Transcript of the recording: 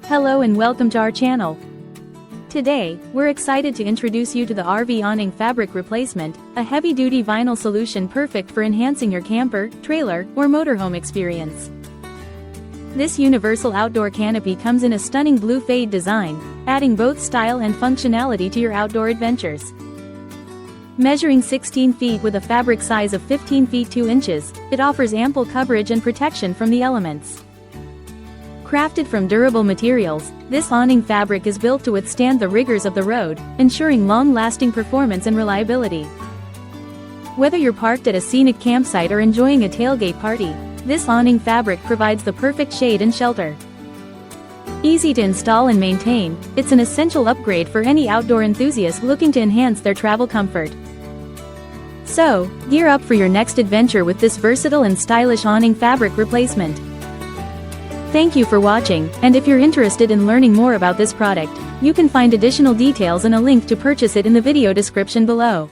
Hello and welcome to our channel. Today, we're excited to introduce you to the RV Awning Fabric Replacement, a heavy-duty vinyl solution perfect for enhancing your camper, trailer, or motorhome experience. This universal outdoor canopy comes in a stunning blue fade design, adding both style and functionality to your outdoor adventures. Measuring 16 feet with a fabric size of 15 feet 2 inches, it offers ample coverage and protection from the elements. Crafted from durable materials, this awning fabric is built to withstand the rigors of the road, ensuring long-lasting performance and reliability. Whether you're parked at a scenic campsite or enjoying a tailgate party, this awning fabric provides the perfect shade and shelter. Easy to install and maintain, it's an essential upgrade for any outdoor enthusiast looking to enhance their travel comfort. So, gear up for your next adventure with this versatile and stylish awning fabric replacement. Thank you for watching, and if you're interested in learning more about this product, you can find additional details and a link to purchase it in the video description below.